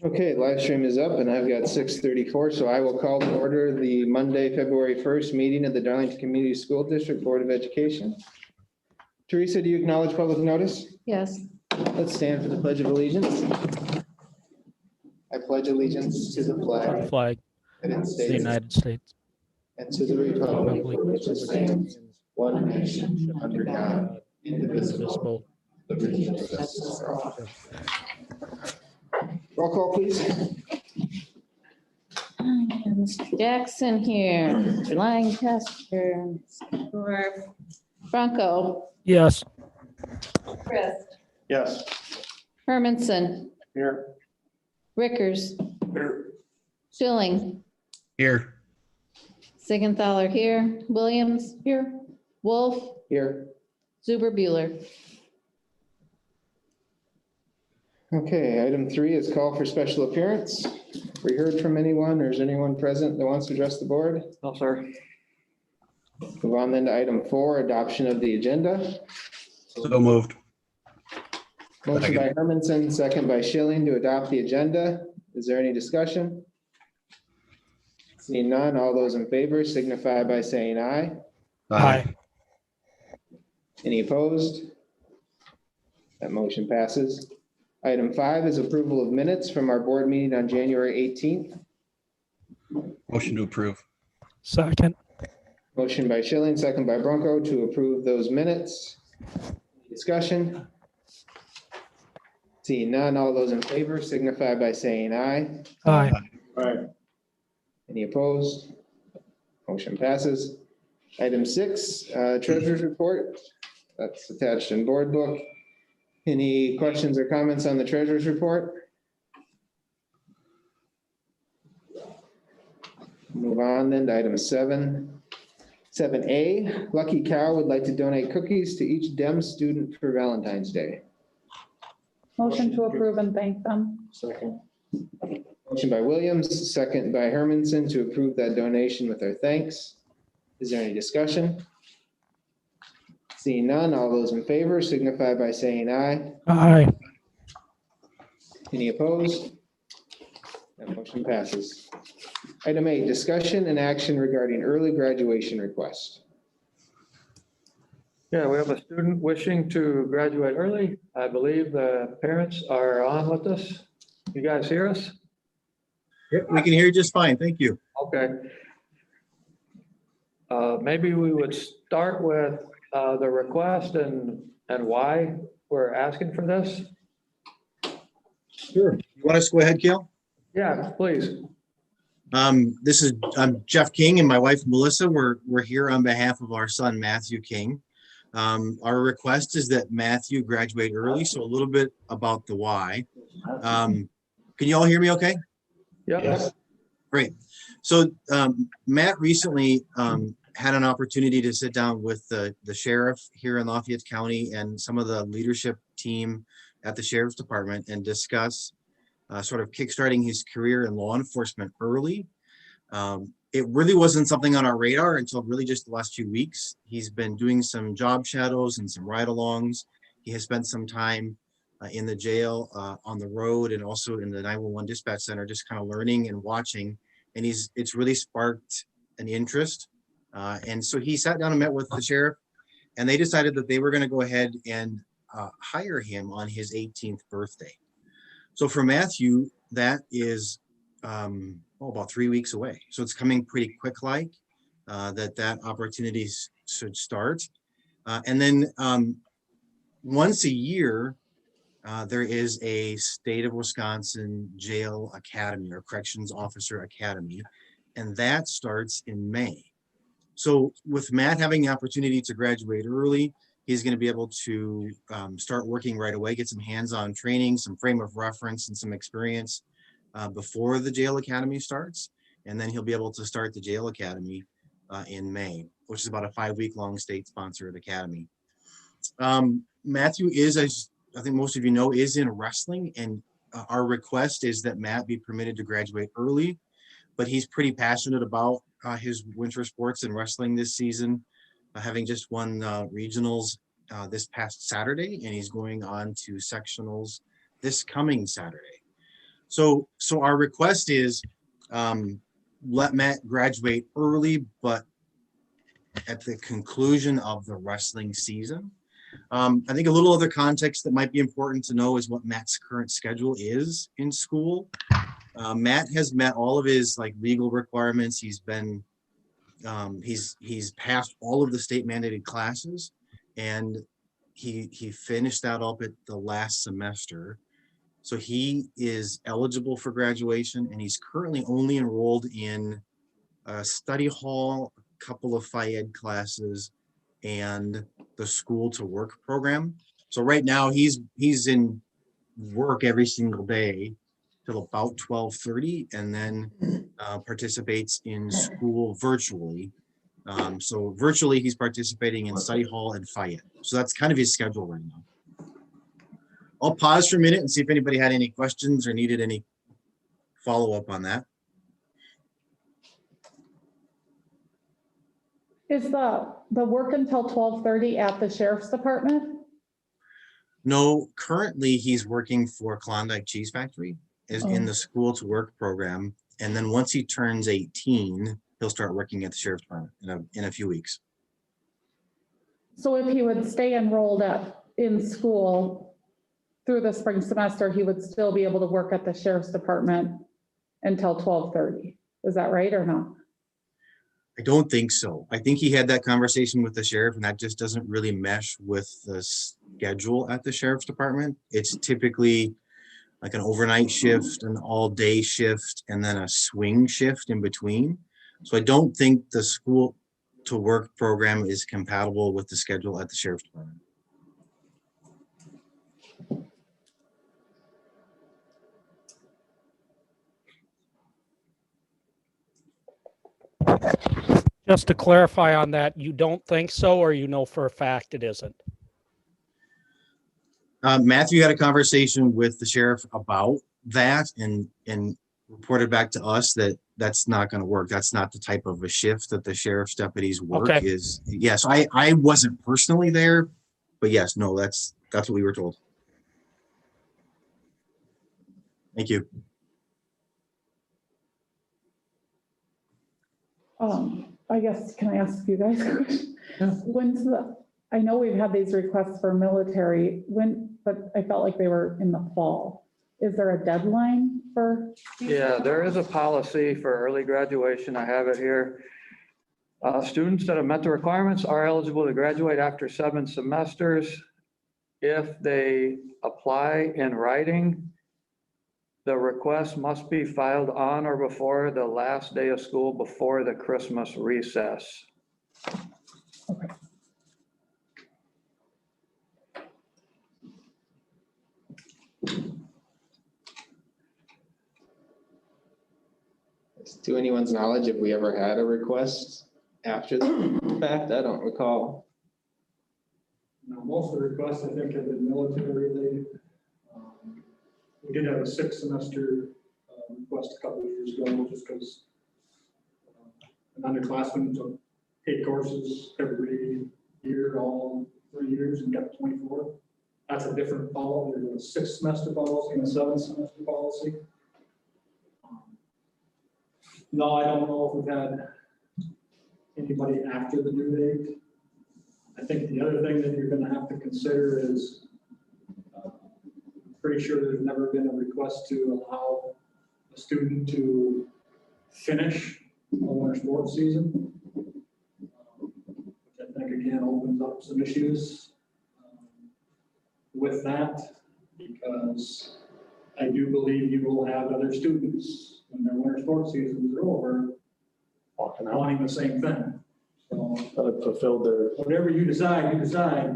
Okay, live stream is up and I've got 6:34, so I will call to order the Monday, February 1st meeting of the Darlington Community School District Board of Education. Teresa, do you acknowledge public notice? Yes. Let's stand for the Pledge of Allegiance. I pledge allegiance to the flag Flag of the of the United States, and to the republic for which it stands, one nation, under God, indivisible, indivisible. with liberty and justice for all. Roll call, please. Mr. Jackson here, Mr. Lancaster, Mr. Bronco, Yes. Chris, Yes. Hermanson, Here. Rickers, Here. Schilling, Here. Siegenthaler here, Williams here, Wolf, Here. Zuber Bueller. Okay, item 3 is call for special appearance. We heard from anyone, or is anyone present that wants to address the board? No, sir. Move on then to item 4, adoption of the agenda. So moved. Motion by Hermanson, second by Schilling to adopt the agenda. Is there any discussion? Seeing none, all those in favor signify by saying aye. Aye. Any opposed? That motion passes. Item 5 is approval of minutes from our board meeting on January 18th. Motion to approve. Second. Motion by Schilling, second by Bronco to approve those minutes. Discussion? Seeing none, all those in favor signify by saying aye. Aye. Any opposed? Motion passes. Item 6, treasurer's report. That's attached in board book. Any questions or comments on the treasurer's report? Move on then to item 7. 7A, Lucky Cow would like to donate cookies to each DEM student for Valentine's Day. Motion to approve and thank them. Second. Motion by Williams, second by Hermanson to approve that donation with our thanks. Is there any discussion? Seeing none, all those in favor signify by saying aye. Aye. Any opposed? That motion passes. Item 8, discussion and action regarding early graduation request. Yeah, we have a student wishing to graduate early. I believe the parents are on with us. You guys hear us? Yep, we can hear you just fine. Thank you. Okay. Maybe we would start with the request and why we're asking for this. Sure. You want us to go ahead, Kale? Yeah, please. I'm Jeff King and my wife Melissa. We're here on behalf of our son Matthew King. Our request is that Matthew graduate early. So a little bit about the why. Can you all hear me okay? Yep. Yes. Great. So Matt recently had an opportunity to sit down with the sheriff here in Lafayette County and some of the leadership team at the sheriff's department and discuss sort of kickstarting his career in law enforcement early. It really wasn't something on our radar until really just the last few weeks. He's been doing some job shadows and some ride-alongs. He has spent some time in the jail, on the road, and also in the 911 dispatch center, just kind of learning and watching. And it's really sparked an interest. And so he sat down and met with the sheriff, and they decided that they were going to go ahead and hire him on his 18th birthday. So for Matthew, that is about 3 weeks away. So it's coming pretty quick, like that opportunity should start. And then once a year, there is a state of Wisconsin jail academy or corrections officer academy, and that starts in May. So with Matt having the opportunity to graduate early, he's going to be able to start working right away, get some hands-on training, some frame of reference and some experience before the jail academy starts. And then he'll be able to start the jail academy in May, which is about a 5-week-long state-sponsored academy. Matthew is, as I think most of you know, is in wrestling, and our request is that Matt be permitted to graduate early, but he's pretty passionate about his winter sports and wrestling this season, having just won regionals this past Saturday, and he's going on to sectionals this coming Saturday. So our request is, let Matt graduate early, but at the conclusion of the wrestling season. I think a little other context that might be important to know is what Matt's current schedule is in school. Matt has met all of his like legal requirements. He's been, he's passed all of the state mandated classes, and he finished that up at the last semester. So he is eligible for graduation, and he's currently only enrolled in a study hall, a couple of Phi Ed classes, and the school to work program. So right now he's in work every single day till about 12:30, and then participates in school virtually. So virtually he's participating in study hall and Phi Ed. So that's kind of his schedule right now. I'll pause for a minute and see if anybody had any questions or needed any follow-up on that. Is the work until 12:30 at the sheriff's department? No, currently he's working for Klondike Cheese Factory is in the school to work program. And then once he turns 18, he'll start working at the sheriff's department in a few weeks. So if he would stay enrolled in school through the spring semester, he would still be able to work at the sheriff's department until 12:30. Is that right or not? I don't think so. I think he had that conversation with the sheriff, and that just doesn't really mesh with the schedule at the sheriff's department. It's typically like an overnight shift, an all-day shift, and then a swing shift in between. So I don't think the school to work program is compatible with the schedule at the sheriff's department. Just to clarify on that, you don't think so, or you know for a fact it isn't? Matthew had a conversation with the sheriff about that and reported back to us that that's not going to work. That's not the type of a shift that the sheriff's deputies work is. Yes, I wasn't personally there, but yes, no, that's what we were told. Thank you. I guess, can I ask you guys a question? Yeah. I know we've had these requests for military, but I felt like they were in the fall. Is there a deadline for? Yeah, there is a policy for early graduation. I have it here. Students that have met the requirements are eligible to graduate after 7 semesters. If they apply in writing, the request must be filed on or before the last day of school before the Christmas recess. Okay. To anyone's knowledge, have we ever had a request after the fact? I don't recall. Now, most of the requests, I think, have been military related. We did have a 6 semester request a couple of years ago, just because an underclassman took 8 courses every year, all 3 years, and got 24. That's a different policy. There's a 6 semester policy and a 7 semester policy. No, I don't know if we've had anybody after the due date. I think the other thing that you're going to have to consider is, I'm pretty sure there's never been a request to allow a student to finish a winter sports season, which I think again opens up some issues with that, because I do believe you will have other students when their winter sports seasons are over wanting the same thing. So Fulfilled their. whatever you decide,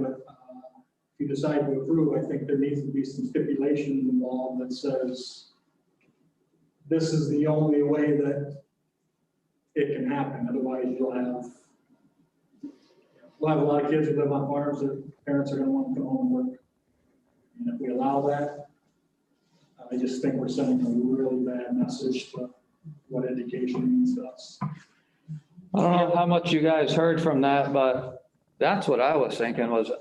but if you decide to approve, I think there needs to be some stipulations involved that says this is the only way that it can happen. Otherwise, we'll have a lot of kids who live on farms that parents are going to want to come home and work. And if we allow that, I just think we're sending a really bad message to what education means to us. I don't know how much you guys heard from that, but that's what I was thinking was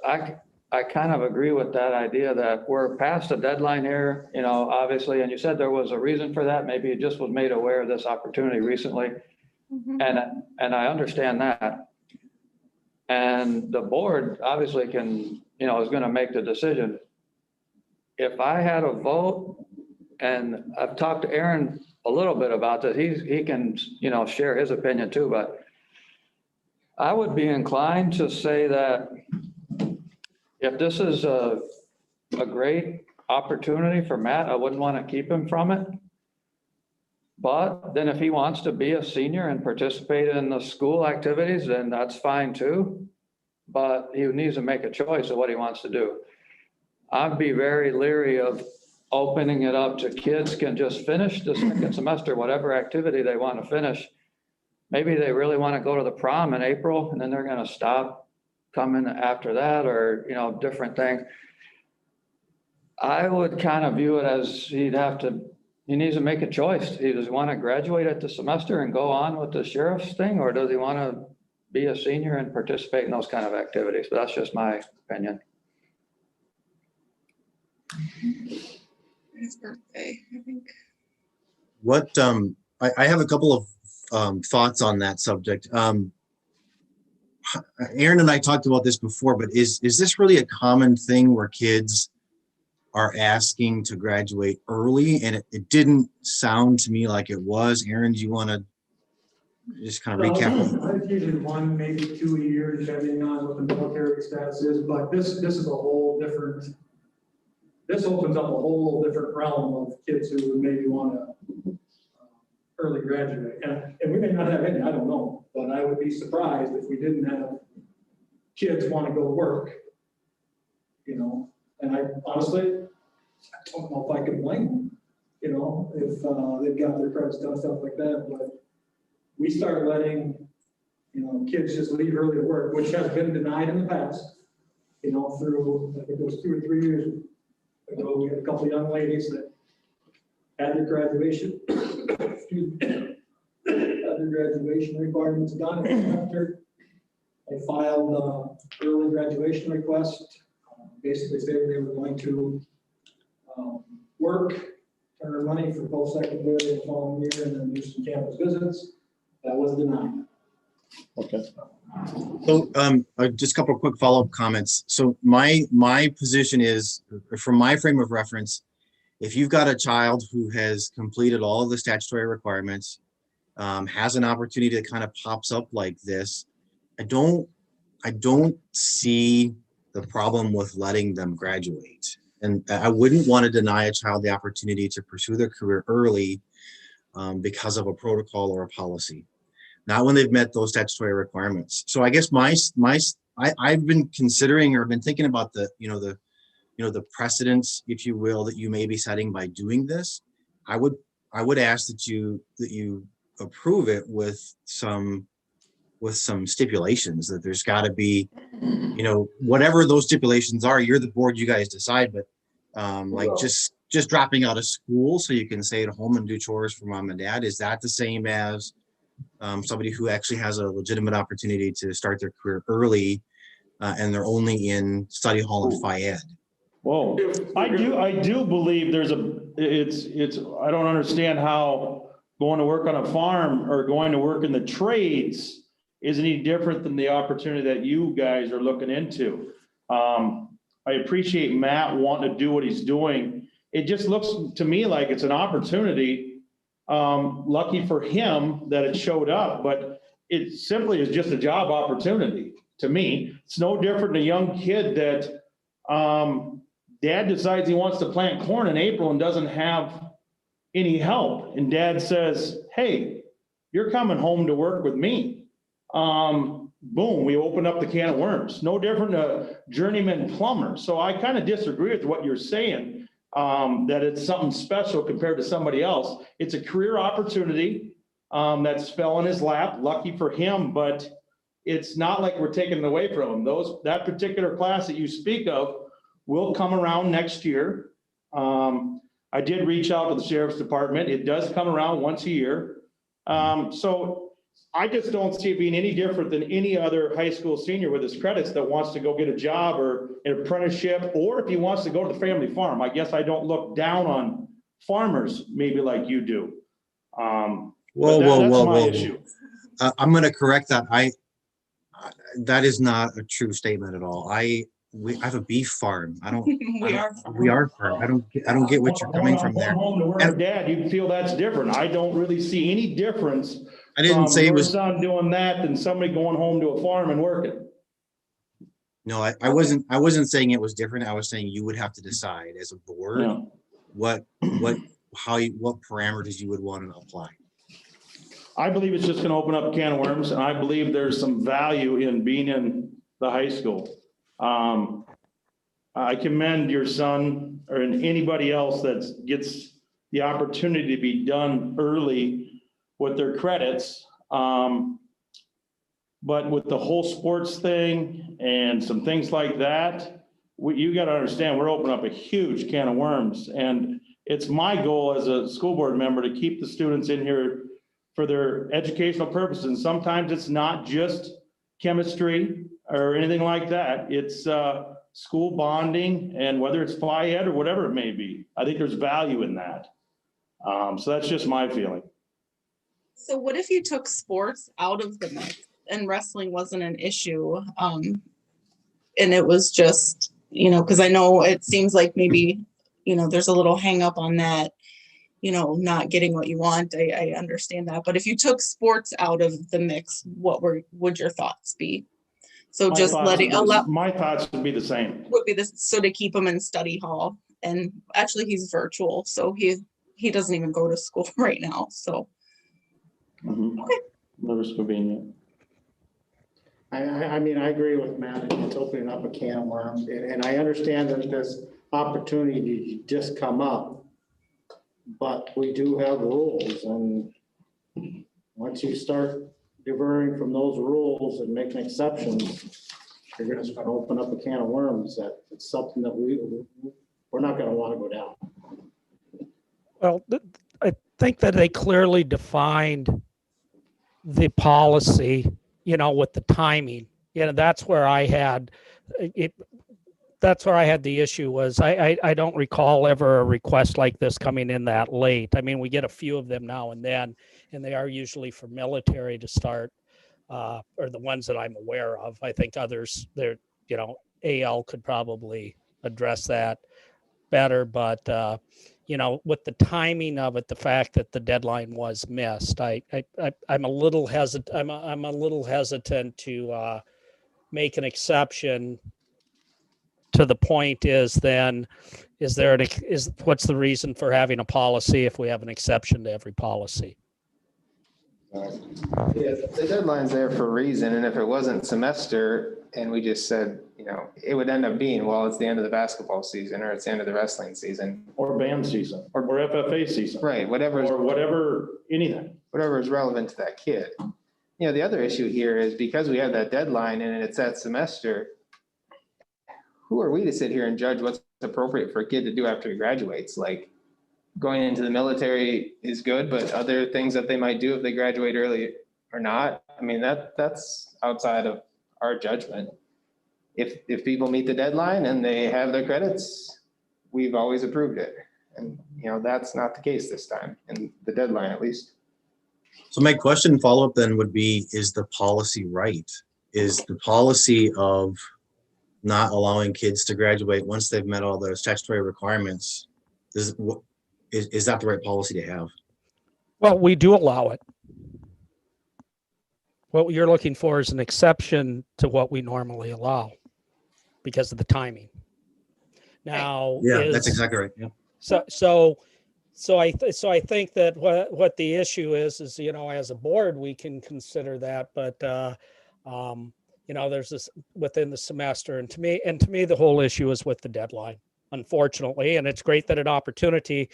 I kind of agree with that idea that we're past the deadline here, you know, obviously, and you said there was a reason for that. Maybe it just was made aware of this opportunity recently. And I understand that. And the board obviously can, you know, is going to make the decision. If I had a vote, and I've talked to Aaron a little bit about this, he can, you know, share his opinion too, but I would be inclined to say that if this is a great opportunity for Matt, I wouldn't want to keep him from it. But then if he wants to be a senior and participate in the school activities, then that's fine too. But he needs to make a choice of what he wants to do. I'd be very leery of opening it up to kids can just finish the second semester, whatever activity they want to finish. Maybe they really want to go to the prom in April and then they're going to stop coming after that, or, you know, different things. I would kind of view it as he needs to make a choice. Does he want to graduate at the semester and go on with the sheriff's thing, or does he want to be a senior and participate in those kind of activities? But that's just my opinion. His birthday, I think. What, I have a couple of thoughts on that subject. Aaron and I talked about this before, but is this really a common thing where kids are asking to graduate early? And it didn't sound to me like it was. Aaron, do you want to just kind of recap? It's usually 1, maybe 2 a year, depending on what the military status is, but this is a whole different, this opens up a whole different realm of kids who would maybe want to early graduate. And we may not have any, I don't know, but I would be surprised if we didn't have kids want to go work, you know. And I honestly, I don't know if I can blame them, you know, if they've got their credits done, stuff like that. But we start letting, you know, kids just leave early to work, which has been denied in the past, you know, through, I think it was 2 or 3 years ago, we had a couple of young ladies that had their graduation, excuse me, had their graduation requirements done. And after they filed early graduation request, basically saying they were going to work, earn their money for post-secondary the following year, and then do some campus visits. That was denied. Okay. So just a couple of quick follow-up comments. So my position is, from my frame of reference, if you've got a child who has completed all of the statutory requirements, has an opportunity that kind of pops up like this, I don't see the problem with letting them graduate. And I wouldn't want to deny a child the opportunity to pursue their career early because of a protocol or a policy, not when they've met those statutory requirements. So I guess I've been considering, or been thinking about the precedents, if you will, that you may be setting by doing this. I would ask that you approve it with some stipulations, that there's got to be, you know, whatever those stipulations are, you're the board, you guys decide, but like just dropping out of school so you can stay at home and do chores for mom and dad, is that the same as somebody who actually has a legitimate opportunity to start their career early and they're only in study hall and phy ed? Whoa, I do believe there's I don't understand how going to work on a farm or going to work in the trades is any different than the opportunity that you guys are looking into. I appreciate Matt wanting to do what he's doing. It just looks to me like it's an opportunity. Lucky for him that it showed up, but it simply is just a job opportunity to me. It's no different than a young kid that dad decides he wants to plant corn in April and doesn't have any help. And dad says, hey, you're coming home to work with me. Boom, we open up the can of worms. No different than a journeyman plumber. So I kind of disagree with what you're saying, that it's something special compared to somebody else. It's a career opportunity that's fell in his lap. Lucky for him, but it's not like we're taking it away from him. That particular class that you speak of will come around next year. I did reach out to the sheriff's department. It does come around once a year. So I just don't see it being any different than any other high school senior with his credits that wants to go get a job or an apprenticeship, or if he wants to go to the family farm. I guess I don't look down on farmers maybe like you do. Whoa, But whoa, that's whoa, my whoa. issue. I'm gonna correct that. That is not a true statement at all. I have a beef farm. We are farm. I don't get what you're coming from there. Going home to work And- with dad, you feel that's different. I don't really see any difference. I didn't from say it your was, son doing that than somebody going home to a farm and working. no, I wasn't saying it was different. I was saying you would have to decide as a board Yeah. what parameters you would want to apply. I believe it's just gonna open up a can of worms, and I believe there's some value in being in the high school. I commend your son or anybody else that gets the opportunity to be done early with their credits. But with the whole sports thing and some things like that, you gotta understand, we're opening up a huge can of worms. And it's my goal as a school board member to keep the students in here for their educational purposes. And sometimes it's not just chemistry or anything like that. It's school bonding, and whether it's Phi Ed or whatever it may be. I think there's value in that. So that's just my feeling. So what if you took sports out of the mix and wrestling wasn't an issue? And it was just, because I know it seems like maybe, there's a little hang up on that, not getting what you want. I understand that. But if you took sports out of the mix, would your thoughts be? So just My thoughts would be the same. would be this, so to keep him in study hall. And actually he's virtual, so he doesn't even go to school right now, so. Okay. Never convenient. I mean, I agree with Matt. It's opening up a can of worms, and I understand that this opportunity just come up, but we do have rules, and once you start diverting from those rules and making exceptions, you're going to start open up a can of worms. That it's something that we're not going to want to go down. Well, I think that they clearly defined the policy, with the timing. That's where I had it. That's where I had the issue was I don't recall ever a request like this coming in that late. I mean, we get a few of them now and then, and they are usually for military to start, or the ones that I'm aware of. I think others, AL could probably address that better, but with the timing of it, the fact that the deadline was missed, I'm a little hesitant. I'm a little hesitant to make an exception. To the point is what's the reason for having a policy if we have an exception to every policy? Yeah, the deadline's there for a reason, and if it wasn't semester and we just said, it would end up being, well, it's the end of the basketball season or it's the end of the wrestling season. Or band season, or FFA season. Right, anything. Whatever is relevant to that kid. The other issue here is because we have that deadline and it's that semester, who are we to sit here and judge what's appropriate for a kid to do after he graduates? Like, going into the military is good, but other things that they might do if they graduate early or not, I mean, that's outside of our judgment. If people meet the deadline and they have their credits, we've always approved it. And, that's not the case this time, and the deadline at least. So my question follow-up then would be, is the policy right? Is the policy of not allowing kids to graduate once they've met all those statutory requirements, is that the right policy to have? Well, we do allow it. What you're looking for is an exception to what we normally allow because of the timing. Now, Yeah, that's exactly right. Yeah. So I think that what the issue is, as a board, we can consider that, but there's this within the semester, and to me, the whole issue is with the deadline, unfortunately, and it's great that an opportunity,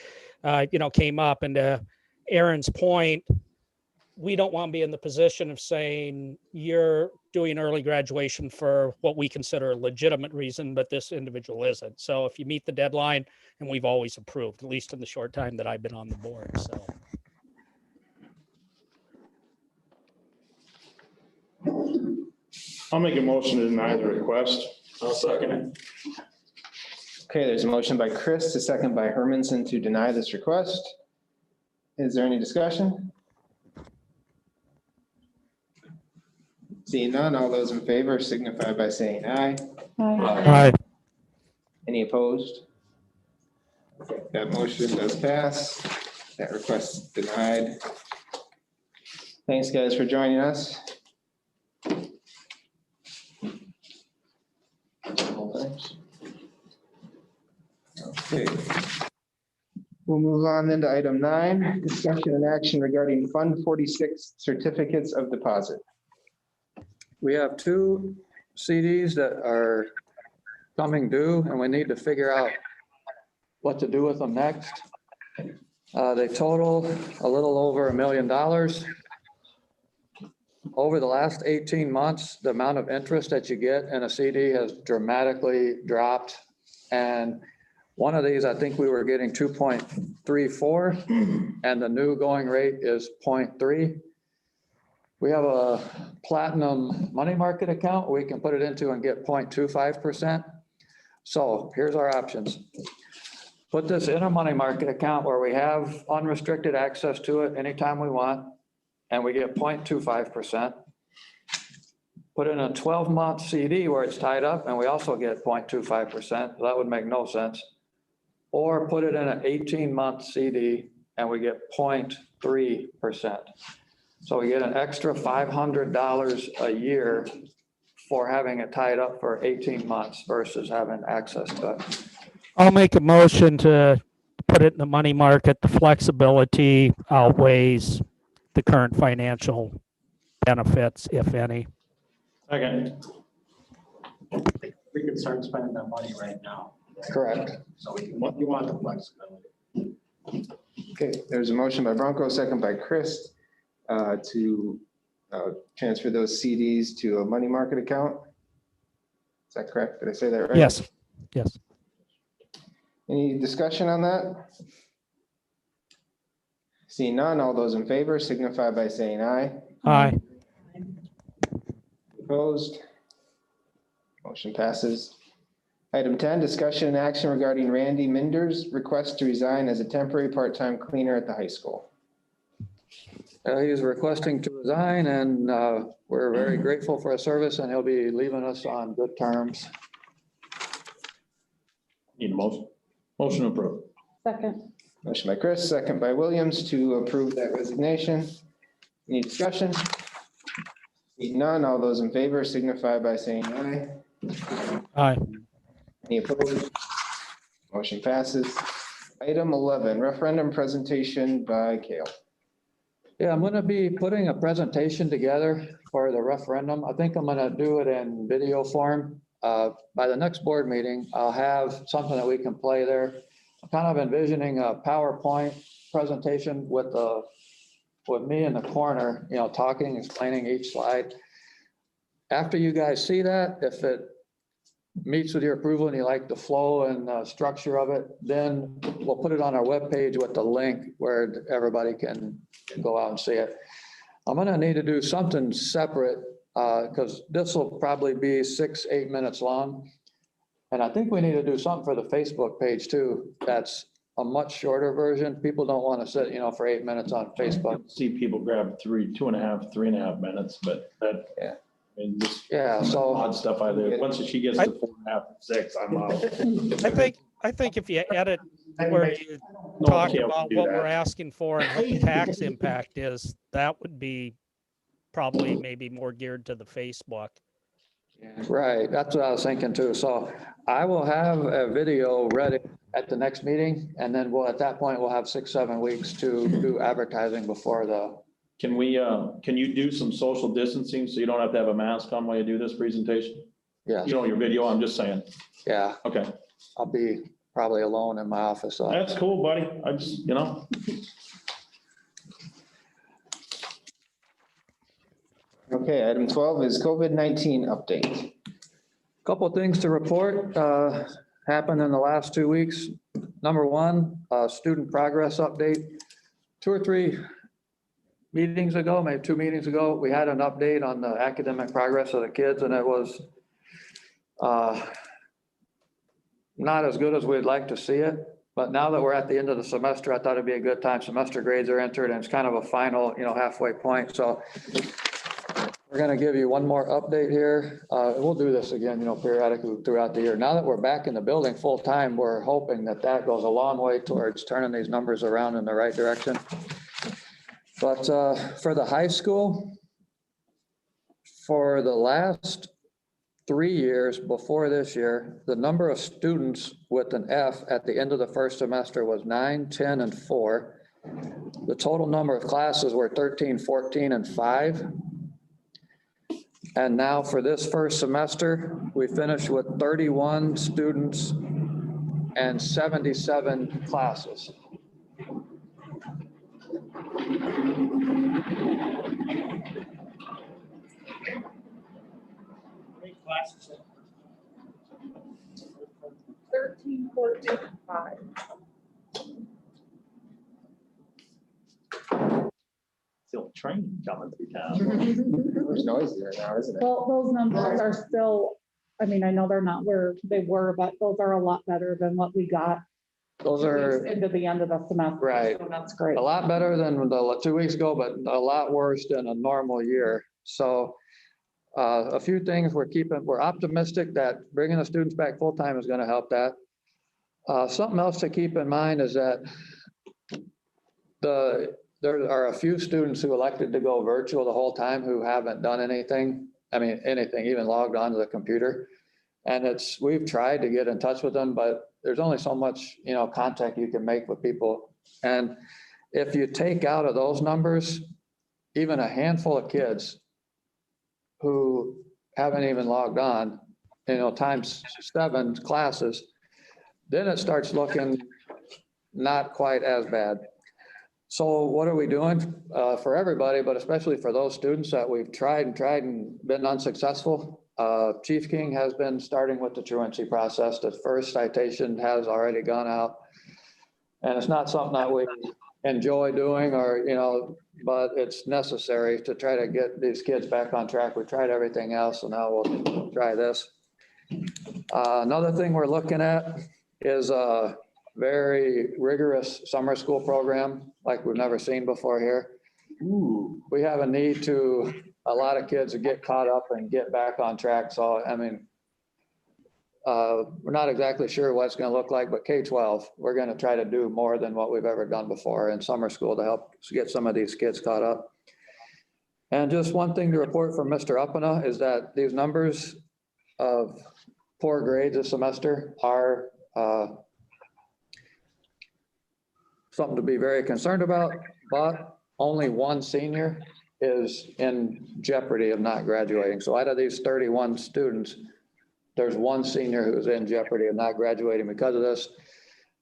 came up, and to Aaron's point, we don't want to be in the position of saying you're doing early graduation for what we consider a legitimate reason, but this individual isn't. So if you meet the deadline, and we've always approved, at least in the short time that I've been on the board. So. I'll make a motion to deny the request. I'll second it. Okay, there's a motion by Chris, a second by Hermanson to deny this request. Is there any discussion? Seeing none, all those in favor signify by saying aye. Aye. Any opposed? Okay, that motion does pass. That request is denied. Thanks, guys, for joining us. Okay. We'll move on then to item 9, discussion and action regarding Fund 46 certificates of deposit. We have 2 CDs that are coming due, and we need to figure out what to do with them next. They total a little over $1 million. Over the last 18 months, the amount of interest that you get in a CD has dramatically dropped. And one of these, I think we were getting 2.34, and the new going rate is 0.3. We have a platinum money market account we can put it into and get 0.25%. So here's our options. Put this in a money market account where we have unrestricted access to it anytime we want, and we get 0.25%. Put in a 12-month CD where it's tied up and we also get 0.25%. That would make no sense. Or put it in an 18-month CD and we get 0.3%. So we get an extra $500 a year for having it tied up for 18 months versus having access to it. I'll make a motion to put it in the money market. The flexibility outweighs the current financial benefits, if any. Second. We can start spending that money right now. Correct. So you want the flexibility. Okay, there's a motion by Bronco, second by Chris, to transfer those CDs to a money market account. Is that correct? Did I say that right? Yes, yes. Any discussion on that? Seeing none, all those in favor signify by saying aye. Aye. Opposed? Motion passes. Item 10, discussion and action regarding Randy Minder's request to resign as a temporary part-time cleaner at the high school. He's requesting to resign, and we're very grateful for his service, and he'll be leaving us on good terms. Need a motion? Motion approved. Second. Motion by Chris, second by Williams to approve that resignation. Any discussion? Seeing none, all those in favor signify by saying aye. Aye. Any opposed? Motion passes. Item 11, referendum presentation by Kale. Yeah, I'm going to be putting a presentation together for the referendum. I think I'm going to do it in video form. By the next board meeting, I'll have something that we can play there. I'm kind of envisioning a PowerPoint presentation with me in the corner, talking, explaining each slide. After you guys see that, if it meets with your approval and you like the flow and structure of it, then we'll put it on our webpage with the link where everybody can go out and see it. I'm going to need to do something separate because this will probably be 6-8 minutes long. And I think we need to do something for the Facebook page too. That's a much shorter version. People don't want to sit, for 8 minutes on Facebook. See people grab 2.5, 3.5 minutes, but that, Yeah. Just Yeah, so odd stuff out there. Once she gets to 4.5, 6, I'm out. I think if you edit where you No, talk Kale can about do what that. we're asking for and what the tax impact is, that would be probably maybe more geared to the Facebook. right, that's what I was thinking too. So I will have a video ready at the next meeting, and then at that point, we'll have 6-7 weeks to do advertising before the. Can you do some social distancing so you don't have to have a mask on while you do this presentation? Yes, Your video, I'm just saying. yeah, Okay, I'll be probably alone in my office. So. that's cool, buddy. I just, Okay, item 12 is COVID-19 update. Couple of things to report happened in the last 2 weeks. Number one, student progress update. 2 or 3 meetings ago, maybe 2 meetings ago, we had an update on the academic progress of the kids, and it was not as good as we'd like to see it. But now that we're at the end of the semester, I thought it'd be a good time. Semester grades are entered, and it's kind of a final, halfway point. So we're going to give you one more update here. We'll do this again, periodically throughout the year. Now that we're back in the building full time, we're hoping that that goes a long way towards turning these numbers around in the right direction. But for the high school, for the last 3 years before this year, the number of students with an F at the end of the first semester was 9, 10, and 4. The total number of classes were 13, 14, and 5. And now for this first semester, we finished with 31 students and 77 classes. Classes. 13, 14, and 5. Still train coming through town. There's noise there now, isn't it? Well, those numbers are still, I mean, I know they're not where they were, but those are a lot better than what we got. Those 2 are weeks into the end of the semester. Right. So that's great. a lot better than the 2 weeks ago, but a lot worse than a normal year. So a few things we're optimistic that bringing the students back full time is going to help that. Something else to keep in mind is that there are a few students who elected to go virtual the whole time who haven't done anything. I mean, anything, even logged onto the computer. And we've tried to get in touch with them, but there's only so much, contact you can make with people. And if you take out of those numbers, even a handful of kids who haven't even logged on, times 7 classes, then it starts looking not quite as bad. So what are we doing for everybody, but especially for those students that we've tried and been unsuccessful? Chief King has been starting with the truancy process. The first citation has already gone out. And it's not something that we enjoy doing but it's necessary to try to get these kids back on track. We tried everything else, so now we'll try this. Another thing we're looking at is a very rigorous summer school program like we've never seen before here. We have a need to a lot of kids to get caught up and get back on track. So, I mean, we're not exactly sure what it's going to look like, but K-12, we're going to try to do more than what we've ever done before in summer school to help get some of these kids caught up. And just one thing to report from Mr. Uppana is that these numbers of poor grades this semester are something to be very concerned about, but only one senior is in jeopardy of not graduating. So out of these 31 students, there's one senior who's in jeopardy of not graduating because of this.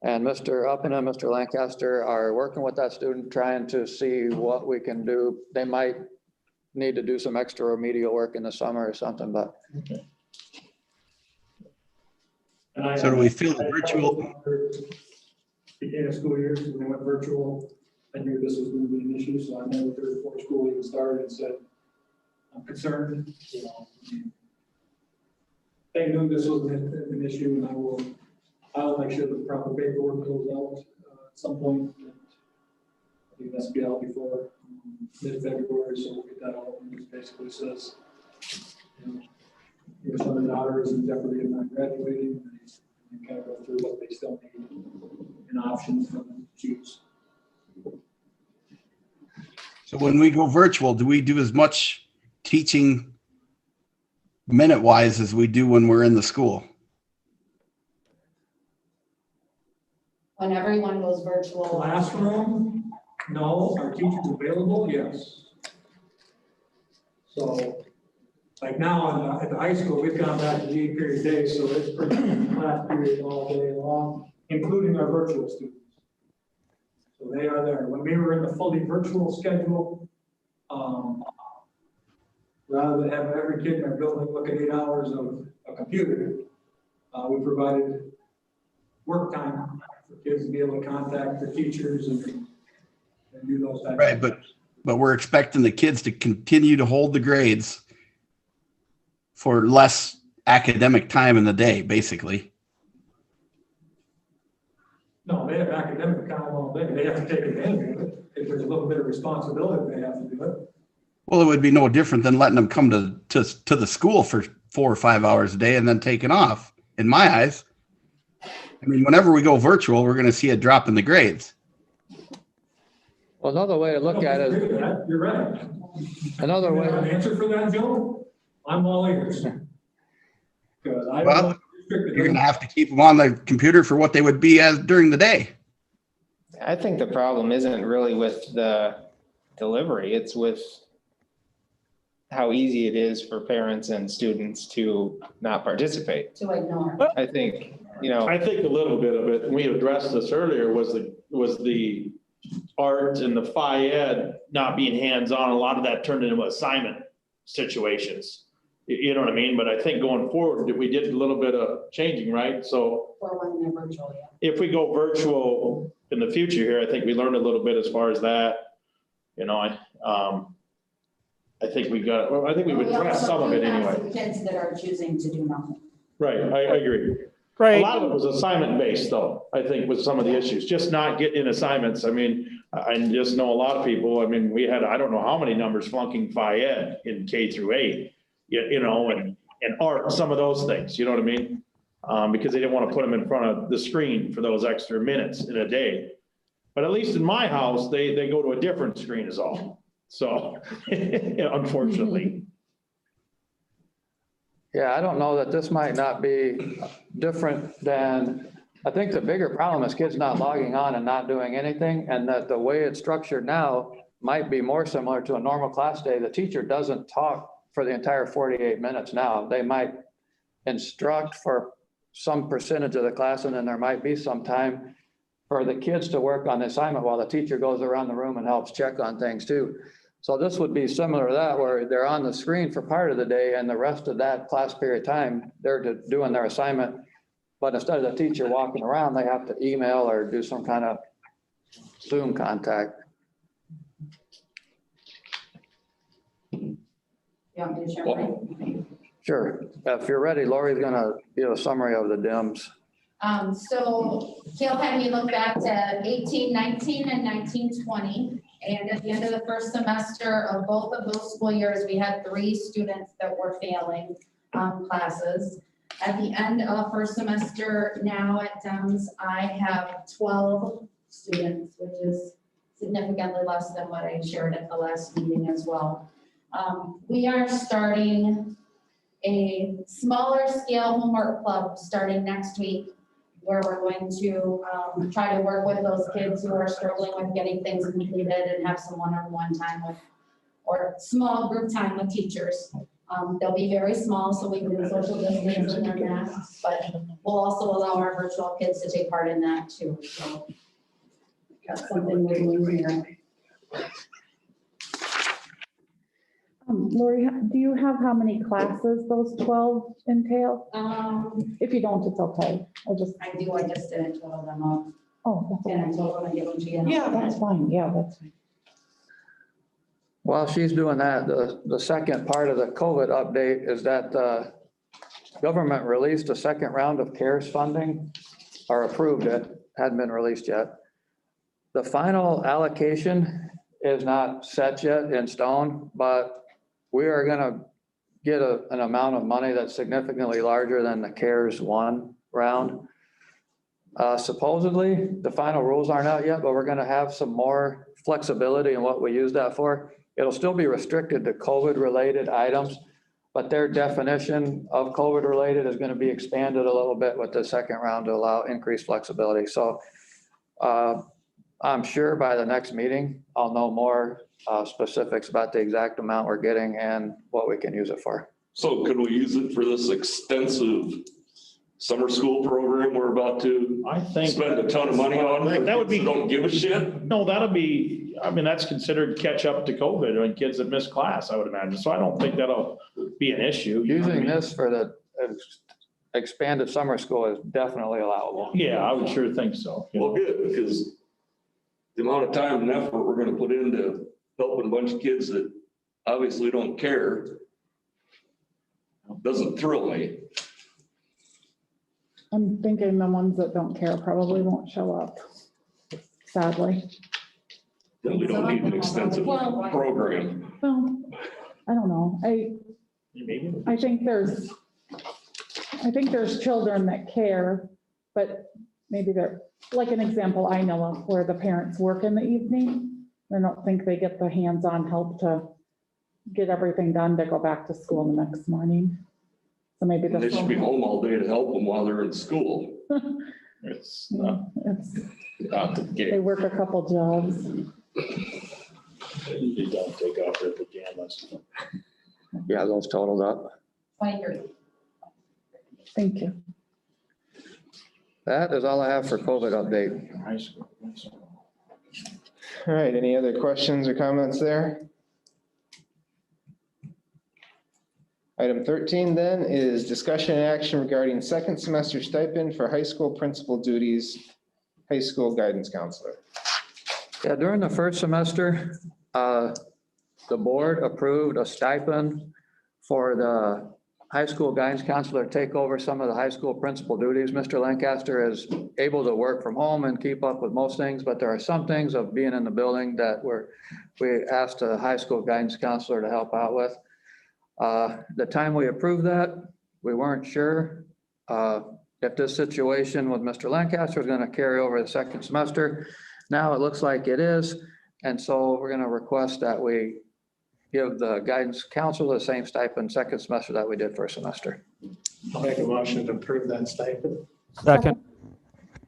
And Mr. Uppana and Mr. Lancaster are working with that student, trying to see what we can do. They might need to do some extra remedial work in the summer or something, but. So do we feel the virtual? Beginning of school year, when they went virtual, I knew this was going to be an issue, so I never heard before school even started and said, I'm concerned, They knew this was an issue, and I'll make sure the proper paperwork goes out at some point. I think that's be out before mid-February, so we'll get that out. And it basically says, your son or daughter is in jeopardy of not graduating, and kind of go through what they still need and options for them to choose. So when we go virtual, do we do as much teaching minute-wise as we do when we're in the school? When everyone goes virtual. Classroom, no. Our teachers available, yes. So, like now at the high school, we've gone back to the 8-period day, so it's pretty much class period all day long, including our virtual students. So they are there. When we were in the fully virtual schedule, rather than having every kid in our building look at 8 hours of a computer, we provided work time for kids to be able to contact their teachers and do those types of Right, but but we're expecting the kids to continue to hold the grades for less academic time in the day, basically. No, they have academic time all day. They have to take advantage of it. If there's a little bit of responsibility, they have to do it. Well, it would be no different than letting them come to the school for 4 or 5 hours a day and then taking off, in my eyes. I mean, whenever we go virtual, we're going to see a drop in the grades. Well, another way to look at it, You're right. another You have an way, answer for that, Joe? I'm all ears. 'Cause I don't Well, want to restrict it. You're going to have to keep them on the computer for what they would be as during the day. I think the problem isn't really with the delivery, it's with how easy it is for parents and students to not participate. To ignore. I think, you know, I think a little bit of it, and we addressed this earlier, was the art and the phy ed not being hands-on. A lot of that turned into assignment situations. You know what I mean? But I think going forward, we did a little bit of changing, right? So For when they're virtual, yeah. if we go virtual in the future here, I think we learned a little bit as far as that. You know, I think we got, well, I think we've addressed some of it anyway. Some kids that are choosing to do nothing. Right, I agree. A Great. lot of it was assignment based though, I think with some of the issues, just not getting in assignments. I mean, I just know a lot of people, I mean, we had, I don't know how many numbers flunking phy ed in K through 8, you know, and art, some of those things, you know what I mean? Because they didn't want to put them in front of the screen for those extra minutes in a day. But at least in my house, they go to a different screen is all. So, unfortunately. yeah, I don't know that this might not be different than, I think the bigger problem is kids not logging on and not doing anything, and that the way it's structured now might be more similar to a normal class day. The teacher doesn't talk for the entire 48 minutes now. They might instruct for some percentage of the class, and then there might be some time for the kids to work on the assignment while the teacher goes around the room and helps check on things too. So this would be similar to that, where they're on the screen for part of the day and the rest of that class period time, they're doing their assignment. But instead of the teacher walking around, they have to email or do some kind of Zoom contact. You want me to share mine? Sure. If you're ready, Lori's gonna give a summary of the DIMS. So Kale had me look back to 18-19 and 19-20. And at the end of the first semester of both of those school years, we had 3 students that were failing classes. At the end of first semester now at DEMS, I have 12 students, which is significantly less than what I shared at the last meeting as well. We are starting a smaller scale homework club starting next week, where we're going to try to work with those kids who are struggling with getting things completed and have some one-on-one time with, or small group time with teachers. They'll be very small, so we can do social distancing and their masks, but we'll also allow our virtual kids to take part in that too. So that's something we're doing here. Lori, do you have how many classes those 12 entail? If you don't, it's okay. I just didn't total them up. Oh, that's And I okay. told them I give them to you. Yeah, that's fine. Yeah, that's fine. While she's doing that, the second part of the COVID update is that the government released a second round of CARES funding, or approved it, hadn't been released yet. The final allocation is not set yet in stone, but we are gonna get an amount of money that's significantly larger than the CARES 1 round. Supposedly, the final rules aren't out yet, but we're gonna have some more flexibility in what we use that for. It'll still be restricted to COVID-related items, but their definition of COVID-related is gonna be expanded a little bit with the second round to allow increased flexibility. So I'm sure by the next meeting, I'll know more specifics about the exact amount we're getting and what we can use it for. So could we use it for this extensive summer school program we're about to I think spend a ton of money on? for That would be- kids that don't give a shit? No, that'll be, I mean, that's considered catch up to COVID when kids that miss class, I would imagine. So I don't think that'll be an issue. You know what I Using mean? this for the expanded summer school is definitely allowable. Yeah, I would sure think so. Well, good, because the amount of time and effort we're gonna put into helping a bunch of kids that obviously don't care doesn't thrill me. I'm thinking the ones that don't care probably won't show up, sadly. Then we don't need an extensive Well- program. Well, I don't know. I think there's children that care, but maybe they're, like an example I know of where the parents work in the evening. I don't think they get the hands-on help to get everything done to go back to school the next morning. So maybe And they this should be will. home all day to help them while they're in school. It's It's- not the They game. work a couple jobs. They don't take off their pajamas. Yeah, those totaled up. 23. Thank you. That is all I have for COVID update. High school. All right, any other questions or comments there? Item 13 then is discussion and action regarding second semester stipend for high school principal duties, high school guidance counselor. Yeah, during the first semester, the board approved a stipend for the high school guidance counselor to take over some of the high school principal duties. Mr. Lancaster is able to work from home and keep up with most things, but there are some things of being in the building that we asked a high school guidance counselor to help out with. The time we approved that, we weren't sure if this situation with Mr. Lancaster was going to carry over the second semester. Now it looks like it is. And so we're going to request that we give the guidance counselor the same stipend second semester that we did first semester. I'll make a motion to approve that stipend. Second.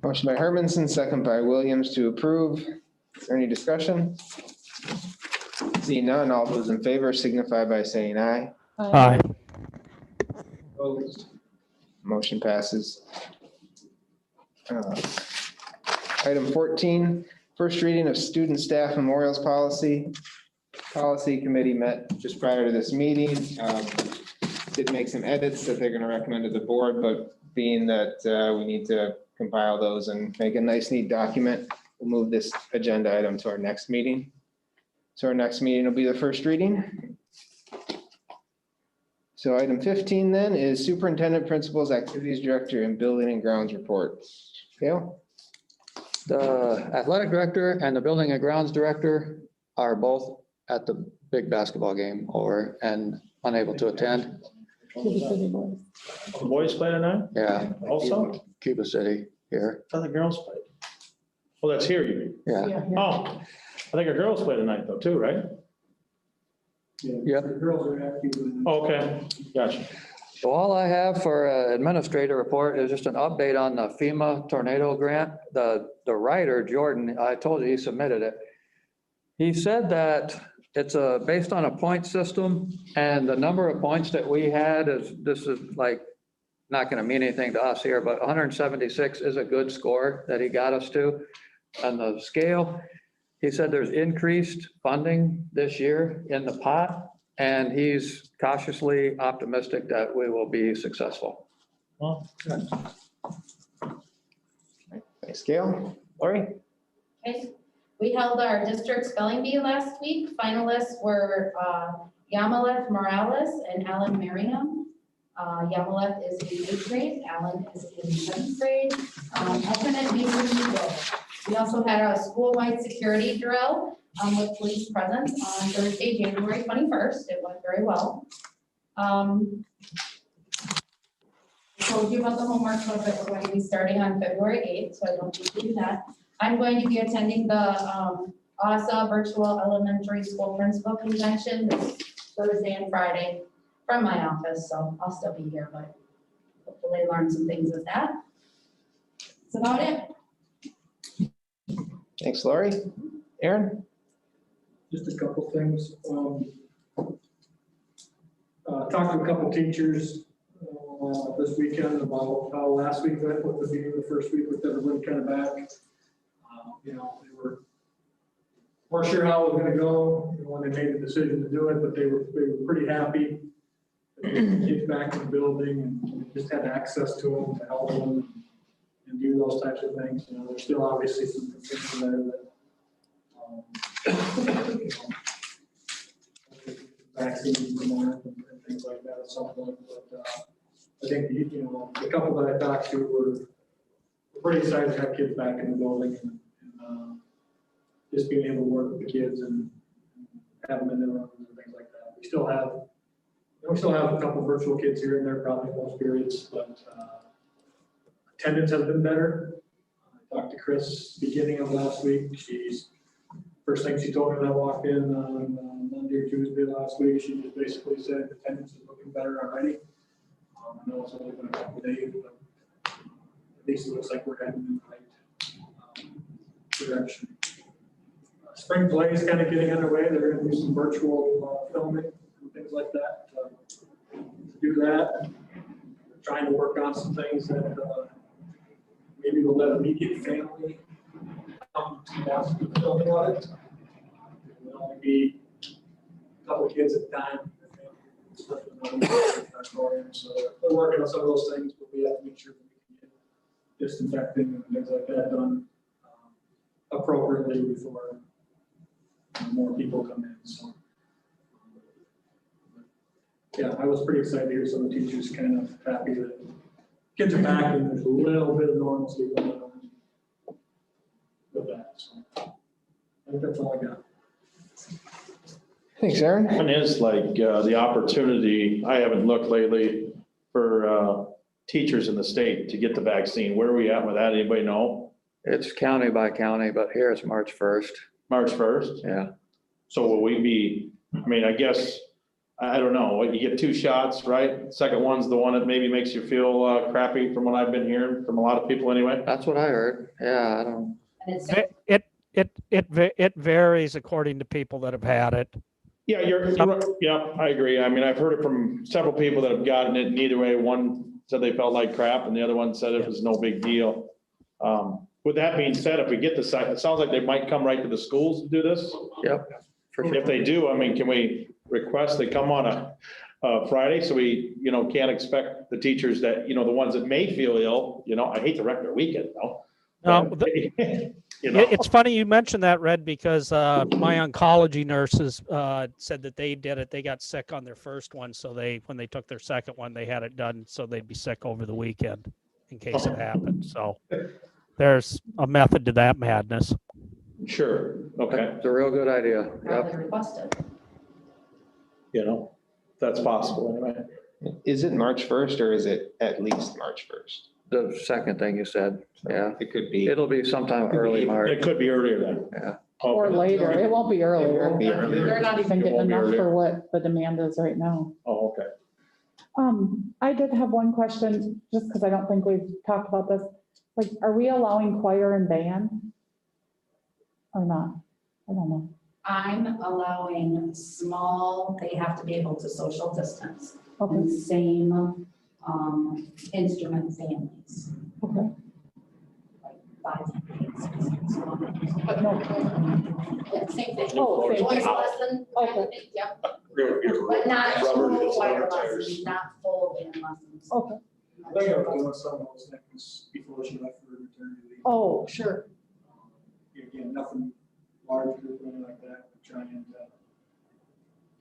Motion by Hermanson, second by Williams to approve. Is there any discussion? Seeing none, all those in favor signify by saying aye. Aye. Opposed? Motion passes. Item 14, first reading of student staff memorials policy. Policy committee met just prior to this meeting. Did make some edits that they're going to recommend to the board, but being that we need to compile those and make a nice neat document, we'll move this agenda item to our next meeting. So our next meeting will be the first reading. So item 15 then is superintendent, principals, activities director, and building and grounds report. Gail? The athletic director and the building and grounds director are both at the big basketball game over and unable to attend. The boys play tonight Yeah, also? Cuba City here. I thought the girls played. Oh, that's here, you mean? Yeah. Oh, I think our girls play tonight though, too, right? Yep. The girls are active. Okay, gotcha. So all I have for administrator report is just an update on the FEMA tornado grant. The writer, Jordan, I told you he submitted it. He said that it's based on a point system, and the number of points that we had this is like, not gonna mean anything to us here, but 176 is a good score that he got us to on the scale. He said there's increased funding this year in the pot, and he's cautiously optimistic that we will be successful. Well, Thanks, Gail. Lori? Okay, we held our district spelling bee last week. Finalists were Yamaleth Morales and Alan Merriam. Yamaleth is in 8th grade, Alan is in 7th grade. Alternate means in Eagle. We also had a school-wide security drill with police presence on Thursday, January 21st. It went very well. I told you about the homework club that we're going to be starting on February 8th, so I don't need to do that. I'm going to be attending the ASA Virtual Elementary School Principal Convention this Thursday and Friday from my office, so I'll still be here, but hopefully learn some things with that. That's about it. Thanks, Lori. Aaron? Just a couple things. Talked to a couple teachers this weekend about how last week went with the first week with everybody kind of back. They weren't sure how it was gonna go when they made the decision to do it, but they were pretty happy. Kids back in the building and just had access to them to help them and do those types of things. There's still obviously some concerns there that vaccines and things like that at some point. But I think, the couple that I talked to were pretty excited to have kids back in the building and just being able to work with the kids and have them in their rooms and things like that. We still have a couple virtual kids here and there, probably in most periods, but attendance has been better. I talked to Chris beginning of last week. First thing she told me when I walked in on Monday or Tuesday last week, she just basically said attendance is looking better already. I know it's only been a couple of days, but at least it looks like we're heading in the right direction. Spring play is kind of getting underway. They're going to do some virtual filming and things like that. To do that, we're trying to work on some things that maybe we'll let immediate family come to watch the filming on it. It will only be a couple of kids at a time. So we're working on some of those things, but we have to make sure that we can get disinfecting and things like that done appropriately before more people come in. So, yeah, I was pretty excited to hear some of the teachers kind of happy that kids are back and there's a little bit of normalcy going on with that. So, I think that's all I got. Thanks, Aaron. One is like the opportunity, I haven't looked lately, for teachers in the state to get the vaccine. Where are we at with that? Anybody know? It's county by county, but here it's March 1st. March 1st? Yeah. So will we be, I mean, I guess, I don't know, you get 2 shots, right? Second one's the one that maybe makes you feel crappy from what I've been hearing from a lot of people anyway. That's what I heard. Yeah, I don't. And it's It varies according to people that have had it. Yeah, you're right. Yeah, I agree. I mean, I've heard it from several people that have gotten it, and either way, one said they felt like crap and the other one said it was no big deal. With that being said, if we get the site, it sounds like they might come right to the schools to do this. Yep. For sure. If they do, I mean, can we request they come on a Friday so we, can't expect the teachers that, the ones that may feel ill, I hate to wreck their weekend, though. No, it's funny you mentioned that, Red, because my oncology nurses said that they did it. They got sick on their first one, so when they took their second one, they had it done so they'd be sick over the weekend in case it happened. So there's a method to that madness. Sure. Okay. It's a real good idea. probably Yep. requested. That's possible anyway. Is it March 1st or is it at least March 1st? The second thing you said, yeah. It could be. It'll be sometime early March. It could be earlier then. Yeah. Or Okay. later. It won't be earlier. It won't be earlier. They're not even It getting won't be enough earlier. for what the demand is right now. Oh, okay. I did have one question, just because I don't think we've talked about this. Like, are we allowing choir and band? Or not? I don't know. I'm allowing small, they have to be able to social distance, Okay, and same instrument families. okay. Like 5 kids. But no. Yeah, same thing. Oh, same Voice thing. lesson, Okay. yep, but not full choir lessons, not full band lessons. Okay. I think I was doing some of those things before she left for maternity leave. Oh, sure. Again, nothing large or anything like that, but trying to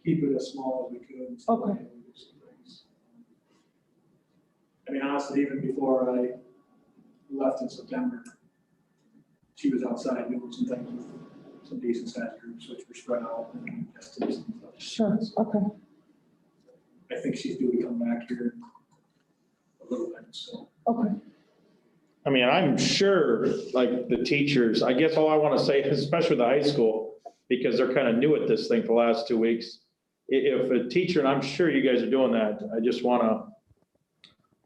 keep it as small as we could. And still Okay. be able to do some things. I mean, honestly, even before I left in September, she was outside doing some things with some decent sized groups, which were spread out and tested and stuff. Sure, okay. I think she's due to come back here a little bit, so. Okay. I mean, I'm sure, like, the teachers, I guess all I want to say, especially the high school, because they're kind of new at this thing for the last 2 weeks. If a teacher, and I'm sure you guys are doing that, I just want to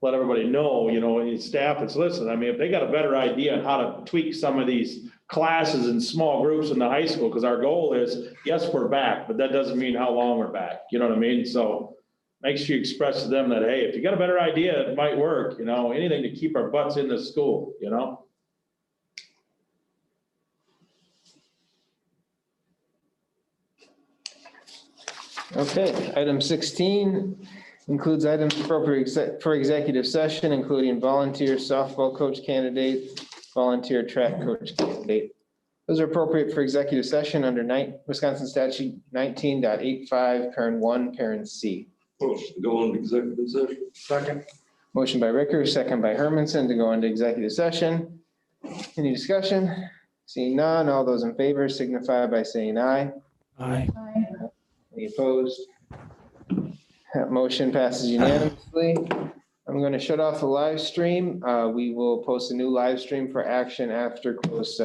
let everybody know, staff that's listening. I mean, if they got a better idea on how to tweak some of these classes in small groups in the high school, because our goal is, yes, we're back, but that doesn't mean how long we're back. You know what I mean? So make sure you express to them that, hey, if you got a better idea, it might work, anything to keep our butts in the school, Okay, item 16 includes items appropriate for executive session, including volunteer softball coach candidate, volunteer track coach candidate. Those are appropriate for executive session under Wisconsin statute 19.85, parent 1, parent C. Motion to go into executive session. Second. Motion by Ricker, second by Hermanson to go into executive session. Any discussion? Seeing none, all those in favor signify by saying aye. Aye. Any opposed? That motion passes unanimously. I'm going to shut off the live stream. We will post a new live stream for action after closed session.